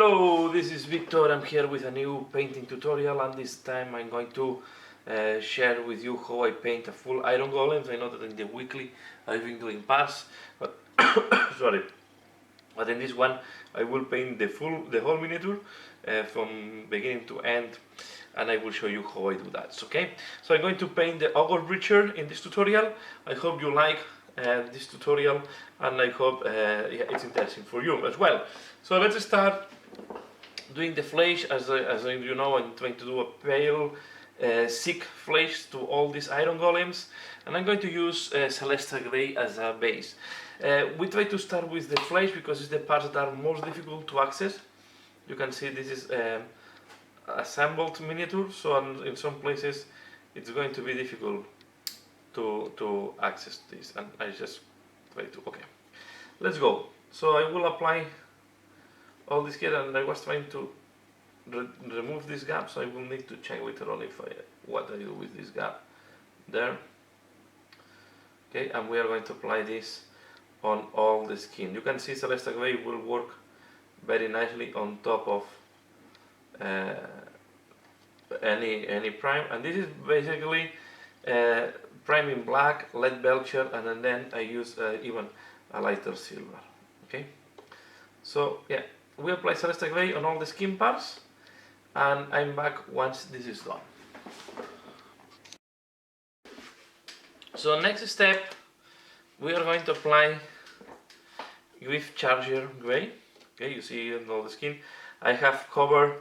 Hello, this is Victor. I'm here with a new painting tutorial, and this time I'm going to share with you how I paint a full iron golem. I know that in the weekly I've been doing parts, but sorry. But in this one I will paint the whole miniature from beginning to end, and I will show you how I do that. Okay? So I'm going to paint the Ogre Breacher in this tutorial. I hope you like this tutorial, and I hope it's interesting for you as well. So let's start doing the flesh. As you know, I'm trying to do a pale thick flesh to all these iron golems, and I'm going to use Celestial Grey as a base. We try to start with the flesh because it's the parts that are most difficult to access. You can see this is assembled miniature, so in some places it's going to be difficult to access this, and I just try to. Okay, let's go. So I will apply all this here, and I was trying to remove this gap, so I will need to check later on if what I do with this gap there. Okay, and we are going to apply this on all the skin. You can see Celestial Grey will work very nicely on top of any prime, and this is basically prime in black, lead belcher, and then I use even a lighter silver. Okay, so yeah, we apply Celestial Grey on all the skin parts, and I'm back once this is done. So next step, we are going to apply Grief Charger Grey. Okay, you see on all the skin I have covered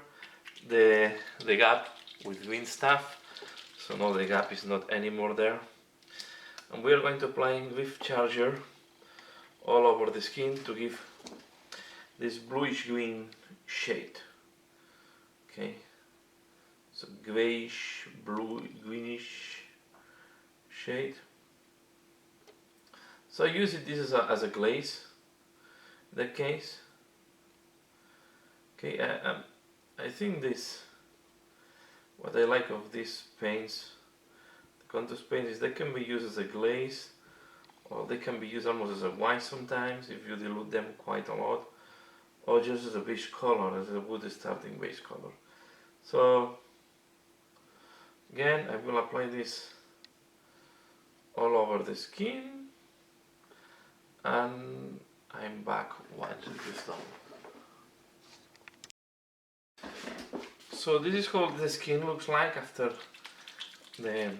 the gap with green stuff, so now the gap is not anymore there, and we are going to apply Grief Charger all over the skin to give this bluish green shade. Okay, so grayish, blue, greenish shade. So I use this as a glaze in that case. Okay, I think what I like of these paints, the contrast paints, is they can be used as a glaze, or they can be used almost as a white sometimes if you dilute them quite a lot, or just as a base color, as a wood starting base color. So again, I will apply this all over the skin, and I'm back once it is done. So this is how the skin looks like after the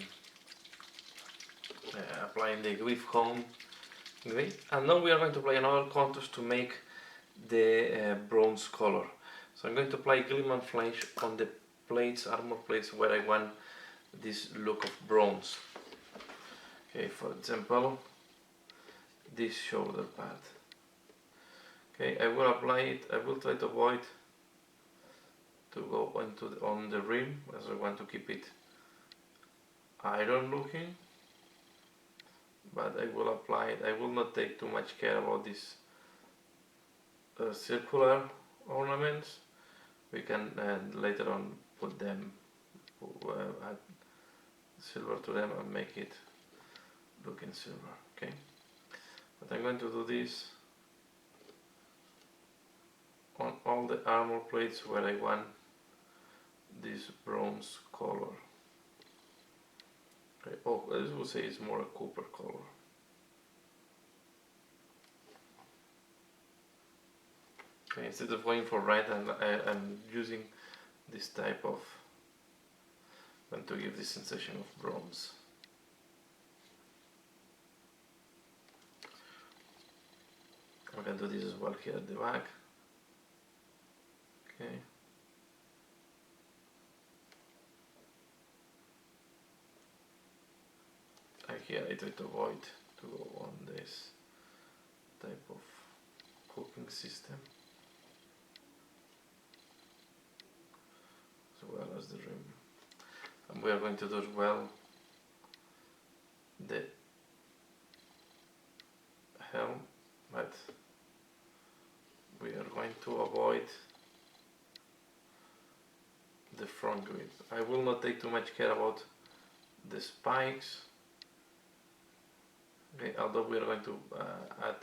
applying the Grief Home Grey, and now we are going to apply another contrast to make the bronze color. So I'm going to apply Gilliman Flesh on the plates, armor plates, where I want this look of bronze. Okay, for example, this shoulder part. Okay, I will apply it. I will try to avoid to go on the rim, as I want to keep it iron looking, but I will apply it. I will not take too much care about these circular ornaments. We can later on put them, add silver to them and make it look in silver. Okay, but I'm going to do this on all the armor plates where I want this bronze color. Okay. Oh, as we say, it's more a copper color. Okay, instead of going for red, I'm using this type of, and to give this sensation of bronze. I can do this as well here at the back. Okay. Here I try to avoid to go on this type of cooking system, as well as the rim. And we are going to do as well the helm, but we are going to avoid the front grip. I will not take too much care about the spikes. Okay, although we are going to add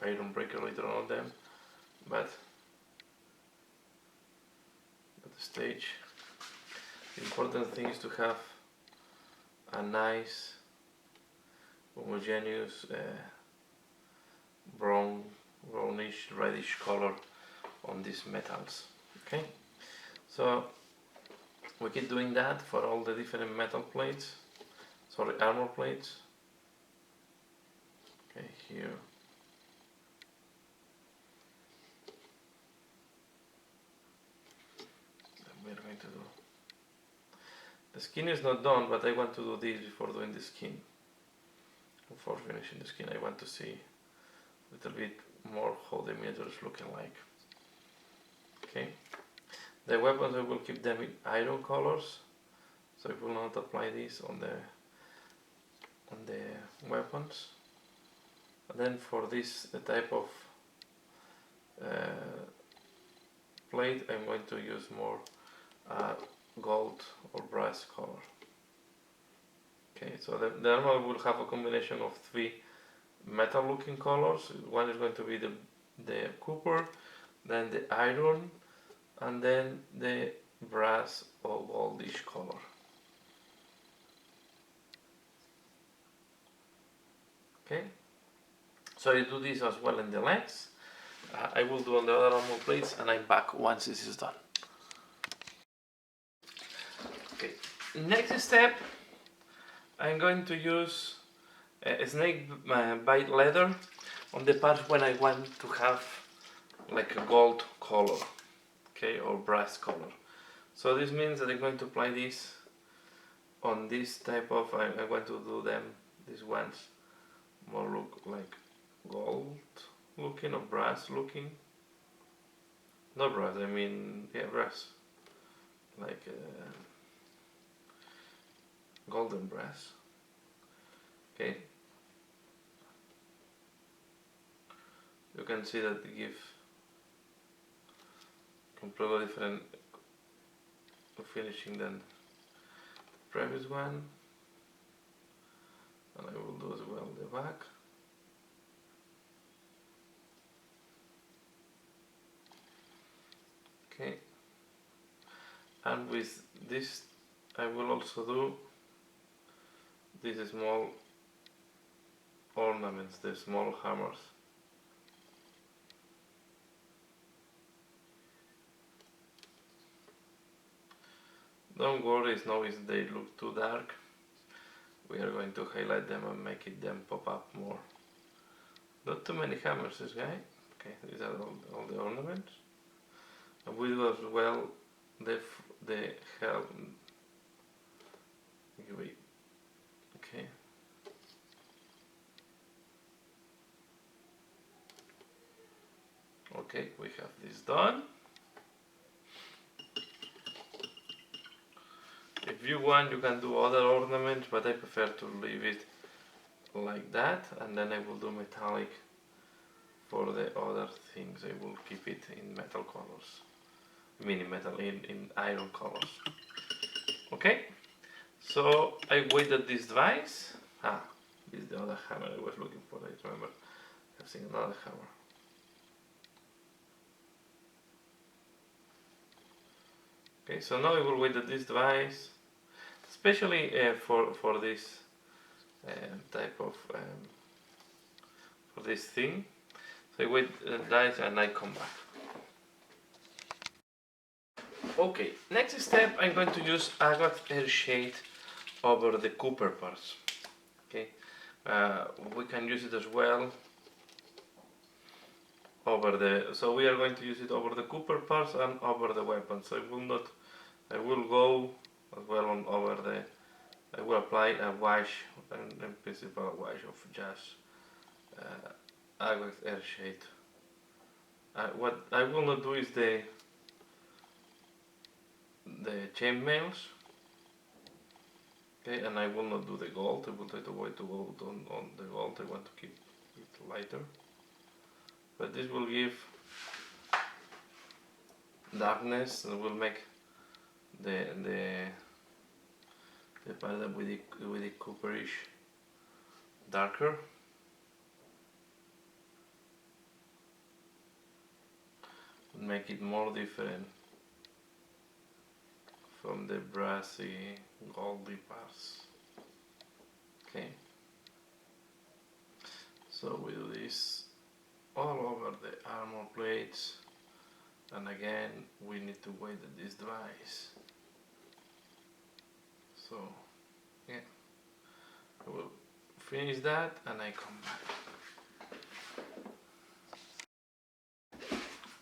iron breaker later on them, but stage. The important thing is to have a nice homogeneous brownish reddish color on these metals. Okay, so we keep doing that for all the different metal plates, sorry, armor plates. Okay, here. We're going to do. The skin is not done, but I want to do this before doing the skin. Before finishing the skin, I want to see a little bit more how the miniature is looking like. Okay. The weapons, I will keep them in iron colors, so I will not apply this on the weapons. And then for this type of plate, I'm going to use more gold or brass color. Okay, so the armor will have a combination of 3 metal looking colors. One is going to be the copper, then the iron, and then the brass or goldish color. Okay, so I do this as well in the legs. I will do on the other armor plates, and I'm back once this is done. Okay, next step, I'm going to use snake bite leather on the parts when I want to have like a gold color, okay, or brass color. So this means that I'm going to apply this on this type of, I want to do them, these ones, more look like gold looking or brass looking. Not brass, I mean, yeah, brass. Like golden brass. Okay. You can see that they give completely different finishing than the previous one. And I will do as well the back. Okay. And with this I will also do these small ornaments, the small hammers. Don't worry, now if they look too dark, we are going to highlight them and make them pop up more. Not too many hammers, this guy. Okay, these are all the ornaments. And we do as well the helm. Okay. Okay, we have this done. If you want, you can do other ornaments, but I prefer to leave it like that, and then I will do metallic for the other things. I will keep it in metal colors. I mean in metal, in iron colors. Okay, so I weighted this device. This is the other hammer I was looking for. I remember I've seen another hammer. Okay, so now I will weight this device, especially for this type of for this thing. So I weight that and I come back. Okay, next step, I'm going to use agate air shade over the copper parts. Okay, we can use it as well over the. So we are going to use it over the copper parts and over the weapons. So I will go as well on over the. I will apply a wash, in principle a wash of just agate air shade. What I will not do is the chainmails. Okay, and I will not do the gold. I will try to avoid to go on the gold. I want to keep it lighter. But this will give darkness and will make the part with the copperish darker. Make it more different from the brassy goldy parts. Okay, so we do this all over the armor plates, and again we need to wait that this dries. So yeah, I will finish that and I come back.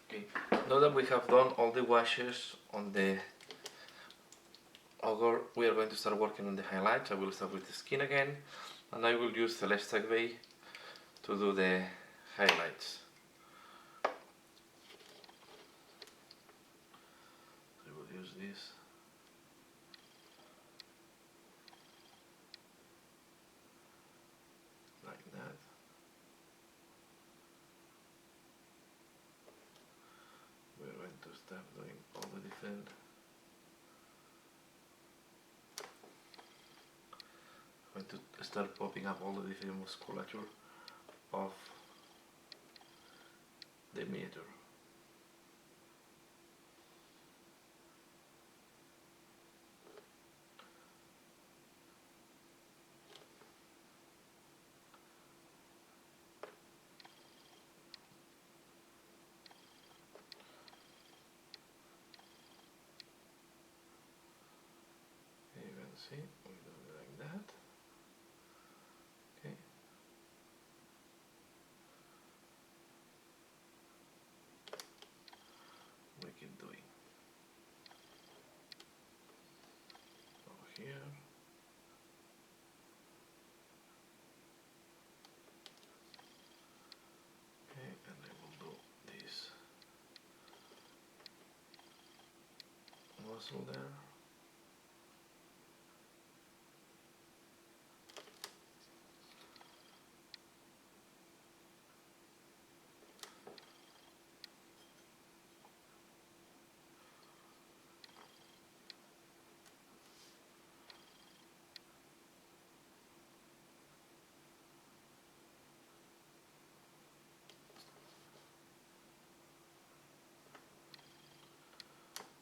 Okay, now that we have done all the washes on the ogre, we are going to start working on the highlights. I will start with the skin again, and I will use Celestial Gray to do the highlights. I will use this. Like that. We're going to start doing all the different to start popping up all the different musculature of the miniature. You can see we do it like that. Okay. We keep doing over here. Okay, and I will do this muscle there.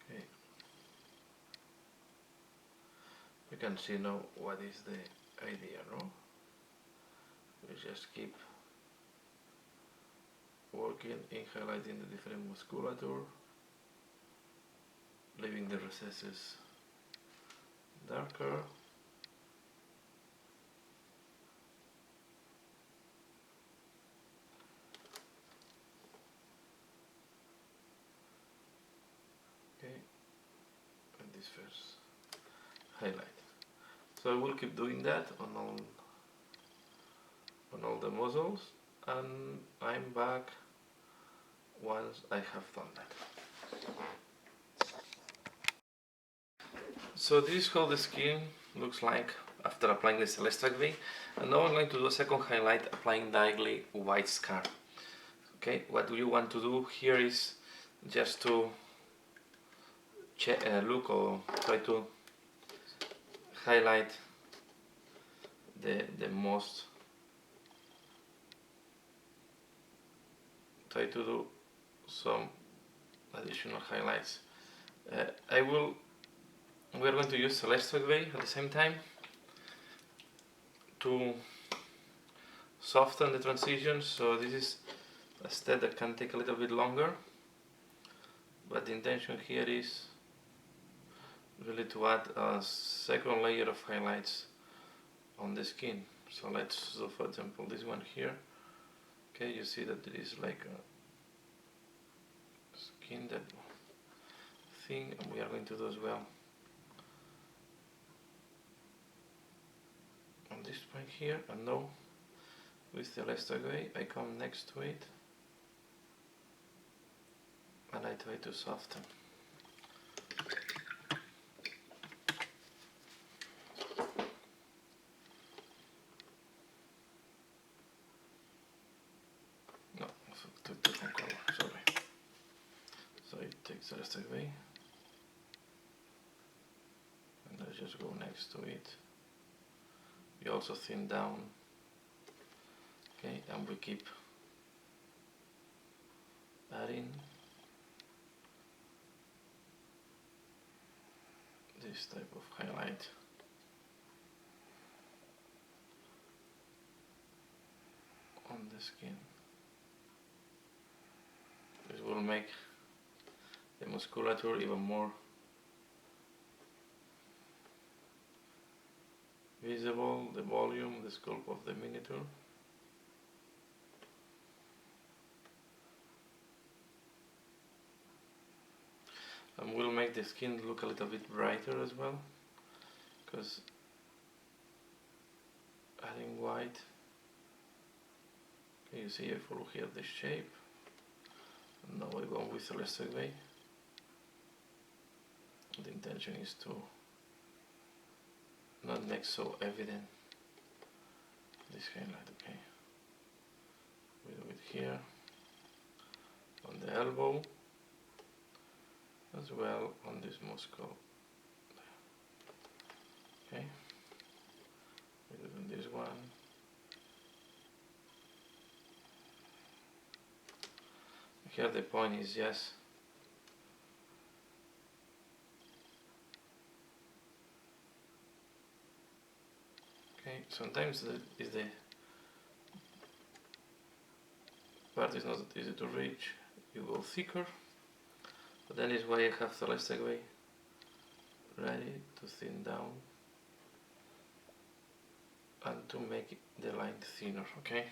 Okay. You can see now what is the idea, no? We just keep working in highlighting the different musculature, leaving the recesses darker. Okay, and this first highlight. So I will keep doing that on all the muscles, and I'm back once I have done that. So this is how the skin looks like after applying the Celestial Gray, and now I'm going to do a second highlight applying directly white scar. Okay, what you want to do here is just to look or try to highlight the most, try to do some additional highlights. We are going to use Celestial Gray at the same time to soften the transition, so this is a step that can take a little bit longer, but the intention here is really to add a second layer of highlights on the skin. So let's do, for example, this one here. Okay, you see that there is like a skin that thing, and we are going to do as well on this point here. And now with the Celestial Gray I come next to it and I try to soften. No, to different color, sorry. So it takes the Celestial Gray and I just go next to it. We also thin down. Okay, and we keep adding this type of highlight. On the skin. This will make the musculature even more visible, the volume, the sculpt of the miniature. And we'll make the skin look a little bit brighter as well, because adding white, okay, you see I follow here the shape, and now I go with Celestial Way. The intention is to not make so evident this highlight, okay. We do it here, on the elbow, as well on this muscle. Okay, we do it on this one. Here the point is yes. Okay, sometimes the part is not easy to reach. You go thicker, but that is why I have Celestial Way ready to thin down and to make the line thinner. Okay,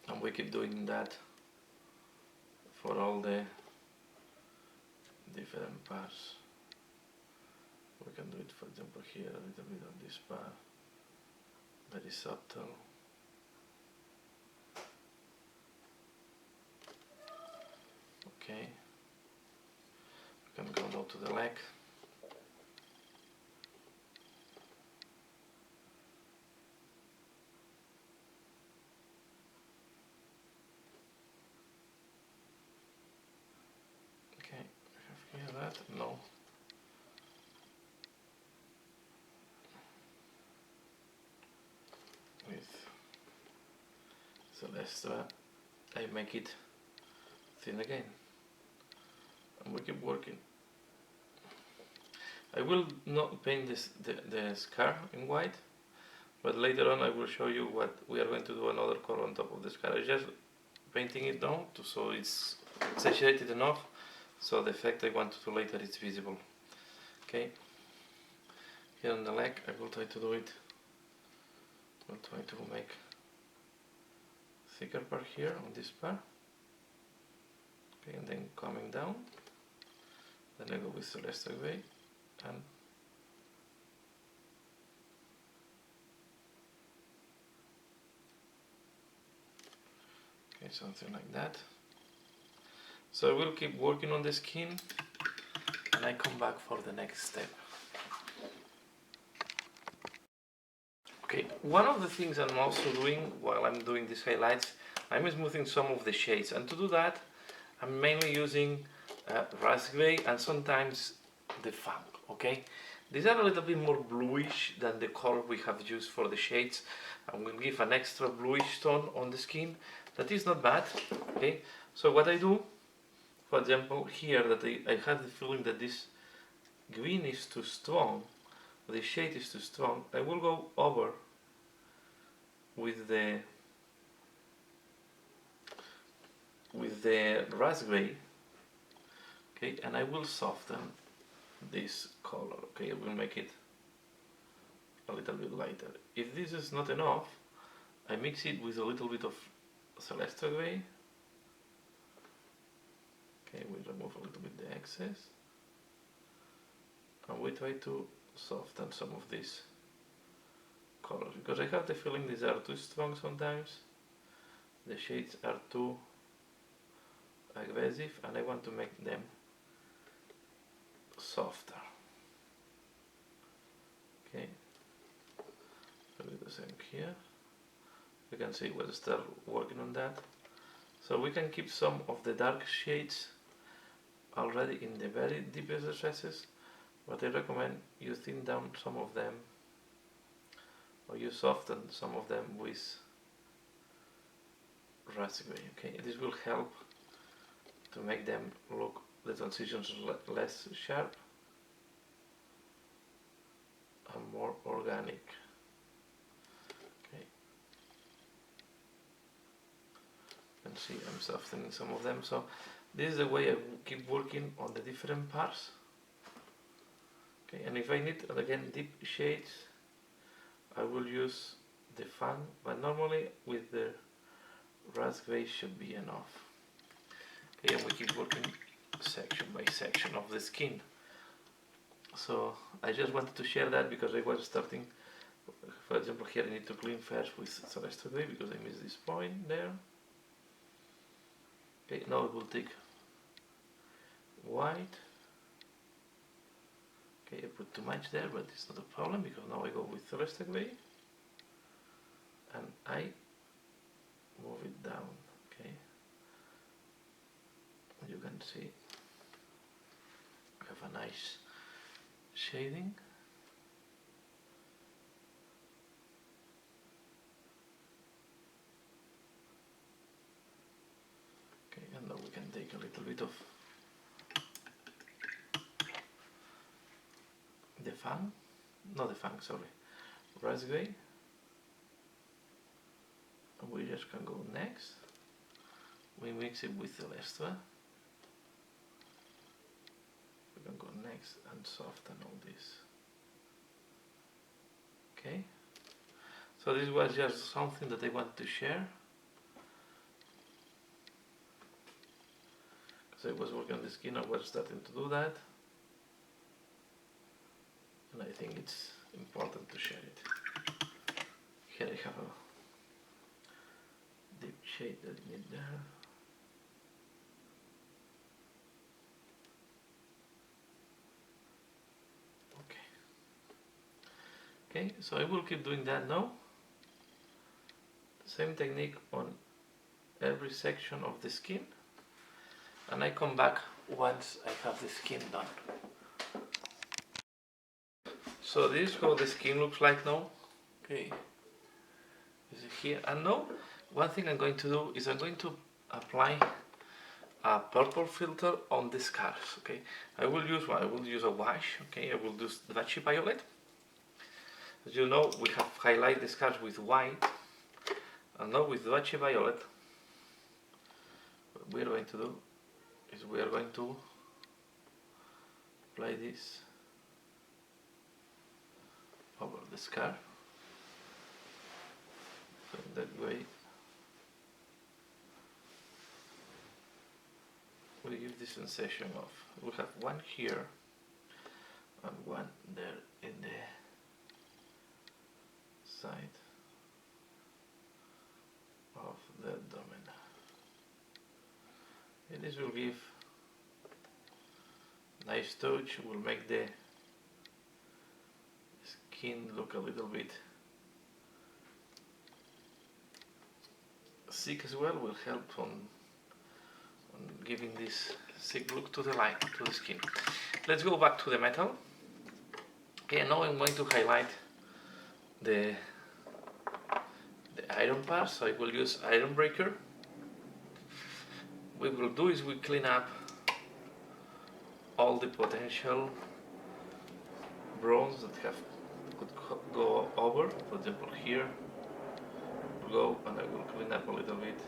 and we keep doing that for all the different parts. We can do it, for example, here a little bit on this part, very subtle. Okay, we can go now to the leg. Okay, we have here that, no. With Celestra, I make it thin again, and we keep working. I will not paint the scar in white, but later on I will show you what we are going to do another color on top of the scar. I'm just painting it down so it's saturated enough, so the effect I want to do later is visible. Okay, here on the leg I will try to do it. I'll try to make thicker part here on this part. Okay, and then coming down. Then I go with Celestial Way and okay, something like that. So I will keep working on the skin and I come back for the next step. Okay, one of the things I'm also doing while I'm doing these highlights, I'm smoothing some of the shades, and to do that I'm mainly using raspberry and sometimes the funk. Okay, these are a little bit more bluish than the color we have used for the shades, and will give an extra bluish tone on the skin that is not bad. Okay, so what I do, for example, here that I have the feeling that this green is too strong, the shade is too strong, I will go over with the raspberry, okay, and I will soften this color. Okay, I will make it a little bit lighter. If this is not enough, I mix it with a little bit of Celestial Gray. Okay, we remove a little bit the excess, and we try to soften some of these colors, because I have the feeling these are too strong sometimes. The shades are too aggressive and I want to make them softer. Okay, I'll do the same here. You can see we'll start working on that. So we can keep some of the dark shades already in the very deepest recesses, but I recommend you thin down some of them, or you soften some of them with raspberry. Okay, this will help to make them look the transitions less sharp and more organic. Okay. You can see I'm softening some of them. So this is the way I keep working on the different parts. Okay, and if I need again deep shades, I will use the fan, but normally with the raspberry should be enough. Okay, and we keep working section by section of the skin. So I just wanted to share that because I was starting, for example here I need to clean first with Celeste Gray because I missed this point there. Okay, now it will take white. Okay, I put too much there, but it's not a problem because now I go with Celeste Gray and I move it down. Okay, you can see I have a nice shading. Okay, and now we can take a little bit of the fang, not the fang, sorry, raspberry, and we just can go next. We mix it with the Lestra. We can go next and soften all this. Okay, so this was just something that I want to share because I was working on the skin. I was starting to do that, and I think it's important to share it. Here I have a deep shade that I need there. Okay, so I will keep doing that now. Same technique on every section of the skin, and I come back once I have the skin done. So this is how the skin looks like now. Okay, this is here, and now one thing I'm going to do is I'm going to apply a purple filter on the scars. Okay, I will use a wash. Okay, I will use the Vachi Violet. As you know, we have highlighted the scars with white, and now with Vachi Violet, what we are going to do is we are going to apply this over the scar. So in that way, we give this sensation of, we have one here and one there in the side of the abdomen. And this will give nice touch, will make the skin look a little bit thick as well, will help on giving this thick look to the line, to the skin. Let's go back to the metal. Okay, now I'm going to highlight the iron part, so I will use Iron Breaker. What we will do is we clean up all the potential bronze that could go over. For example, here go, and I will clean up a little bit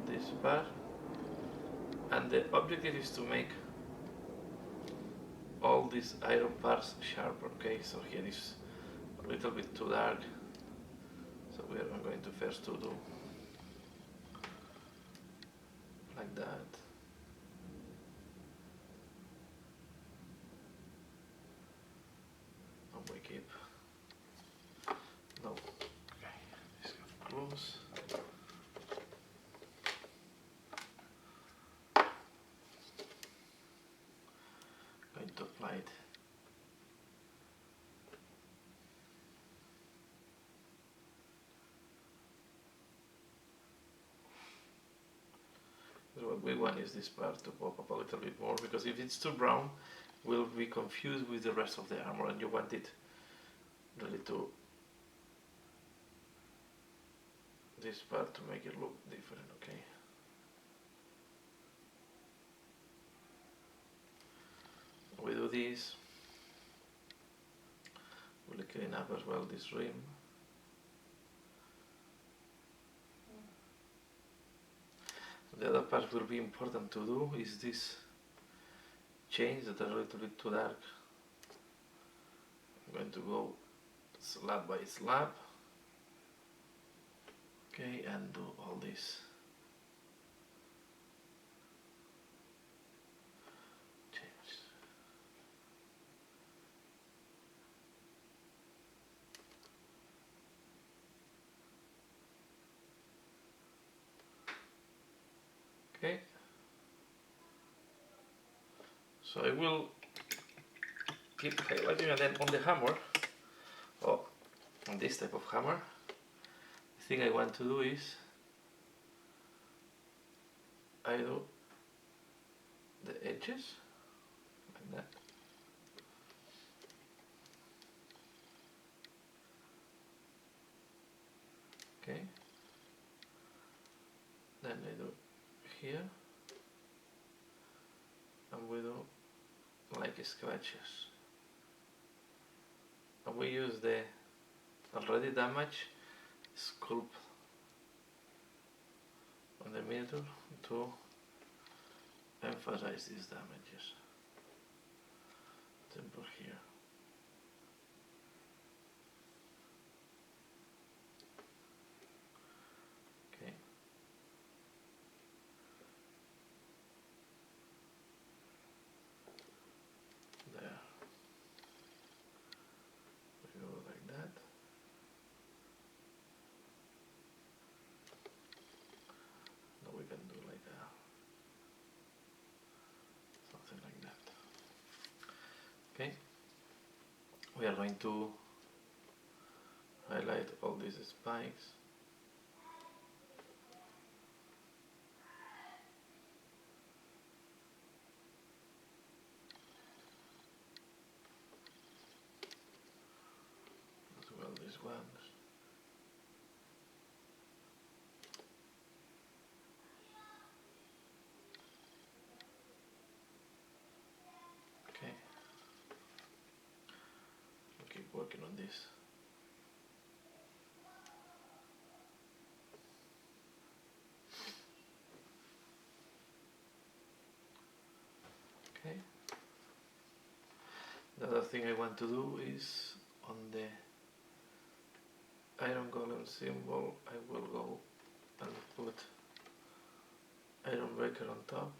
this part, and the objective is to make all these iron parts sharper. Okay, so here is a little bit too dark, so I'm going to first to do like that. And we keep, no, okay, this is close. Going to apply it. What we want is this part to pop up a little bit more, because if it's too brown, we'll be confused with the rest of the armor, and you want it really to, this part to make it look different. Okay. this. We'll clean up as well this rim. The other part will be important to do is this chains that are a little bit too dark. I'm going to go slab by slab. Okay, and do all this. Change. Okay. So I will keep highlighting, and then on the hammer, or on this type of hammer, the thing I want to do is I do the edges like that. Okay. Then I do here, and we do like scratches. And we use the already damaged sculpt on the middle to emphasize these damages. Temple here. Okay. There. We go like that. Now we can do like something like that. Okay. We are going to highlight all these spikes. As well these ones. Okay. We'll keep working on this. Okay. The other thing I want to do is on the iron golem symbol, I will go and put iron breaker on top.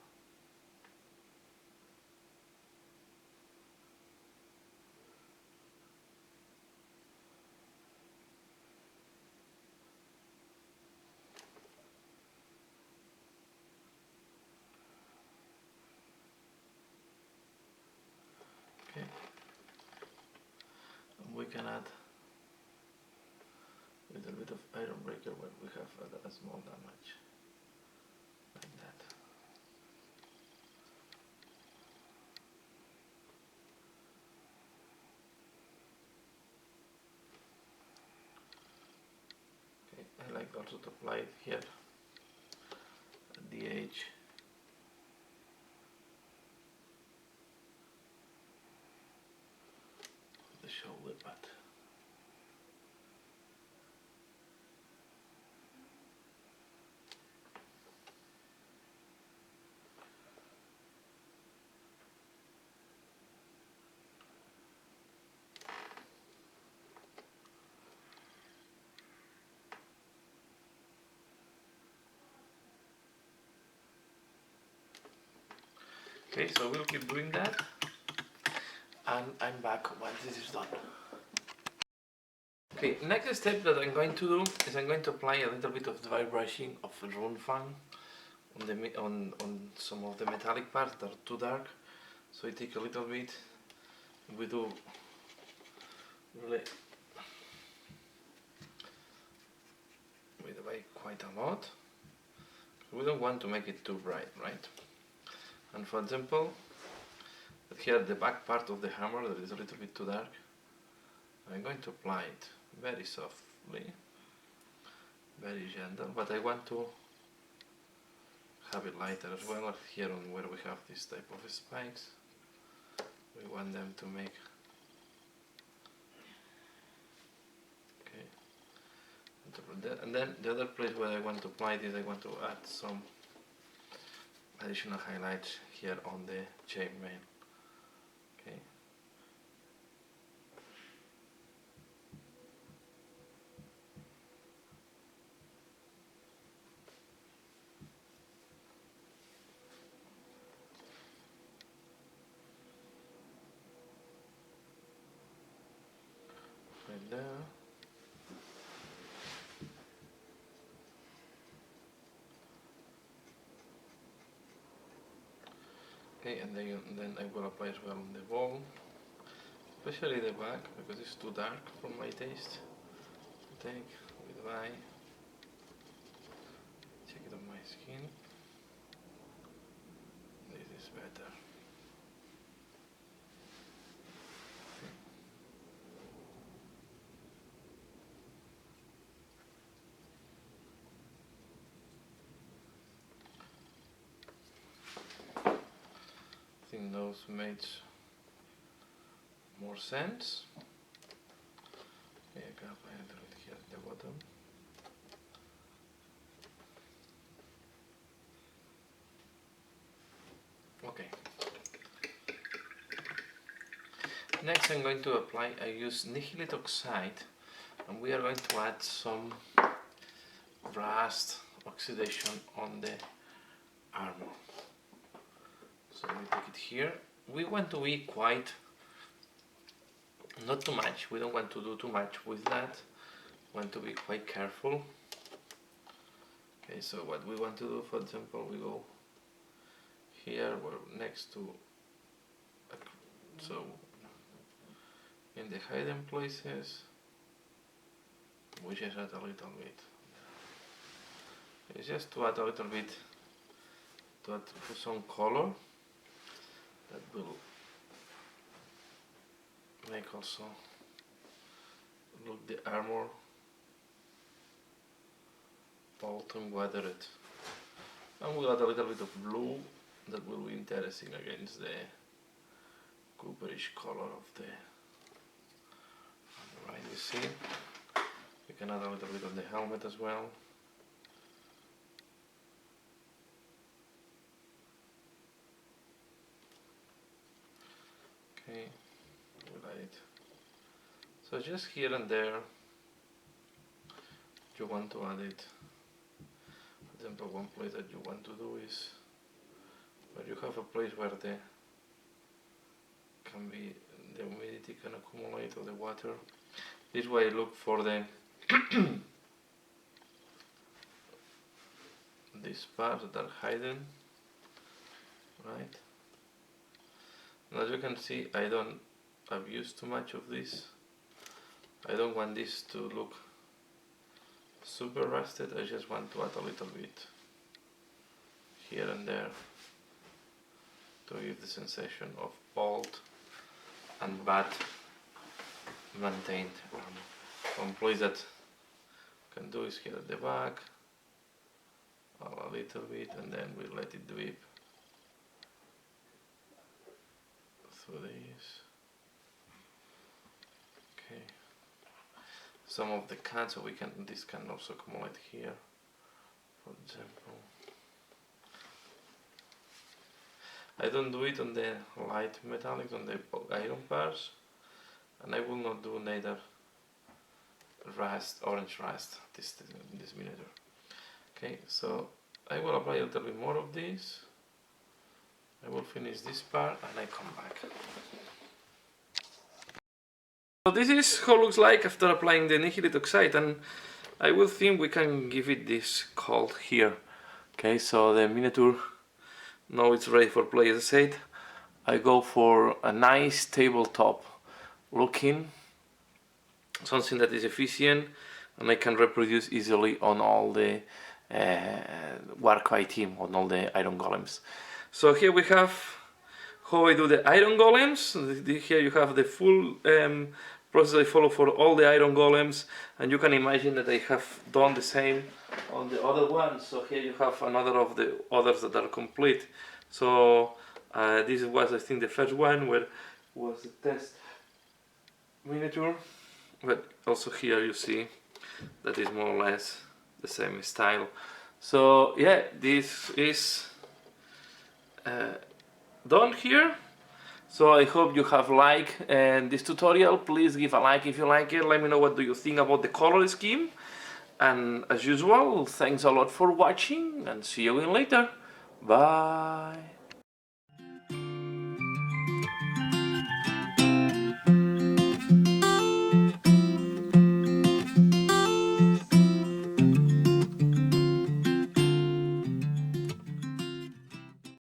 Okay. And we can add a little bit of iron breaker where we have a small damage, like that. Okay, I like also to apply it here at the edge. Of the shoulder pad. Okay, so we'll keep doing that, and I'm back once this is done. Okay, next step that I'm going to do is I'm going to apply a little bit of dry brushing of rune fan on some of the metallic parts that are too dark. So I take a little bit, we do really, we divide quite a lot. We don't want to make it too bright, right? And for example, here the back part of the hammer that is a little bit too dark, I'm going to apply it very softly, very gentle, but I want to have it lighter as well here on where we have this type of spikes. we want them to make. Okay, and then the other place where I want to apply this, I want to add some additional highlights here on the shape main. Okay. Right there. Okay, and then I will apply as well on the wall, especially the back because it's too dark for my taste. Take with my check it on my skin. This is better. I think those made more sense. Okay, I can apply a little bit here at the bottom. Okay. Next I'm going to apply, I use Untitled Oxide, and we are going to add some rust oxidation on the armor. So we take it here. We want to be quite, not too much, we don't want to do too much with that. We want to be quite careful. Okay, so what we want to do, for example, we go here, we're next to, so in the hidden places, we just add a little bit. It's just to add a little bit, to add some color that will make also look the armor bolt and weathered. And we'll add a little bit of blue that will be interesting against the cooperish color of the right. You see, we can add a little bit on the helmet as well. Okay, we'll add it. So just here and there, you want to add it. For example, one place that you want to do is where you have a place where the humidity can accumulate or the water. This way, look for the these parts that are hidden, right? And as you can see, I don't abuse too much of this. I don't want this to look super rusted. I just want to add a little bit here and there to give the sensation of bold and bad maintained armor. One place that you can do is here at the back, a little bit, and then we let it drip through this. Okay. Some of the cuts, so this can also accumulate here, for example. I don't do it on the light metallics, on the iron parts, and I will not do neither rust, orange rust, this miniature. Okay, so I will apply a little bit more of this. I will finish this part and I come back. So this is how it looks like after applying the Untitled Oxide, and I will think we can give it this cold here. Okay, so the miniature, now it's ready for play. As I said, I go for a nice tabletop looking, something that is efficient and I can reproduce easily on all the Warcry team, on all the iron golems. So here we have how I do the iron golems. Here you have the full process I follow for all the iron golems, and you can imagine that I have done the same on the other ones. So here you have another of the others that are complete. So this was, I think, the first one where was the test miniature, but also here you see that is more or less the same style. So yeah, this is done here. So I hope you have liked this tutorial. Please give a like if you like it. Let me know what do you think about the color scheme. And as usual, thanks a lot for watching and see you again later. Bye.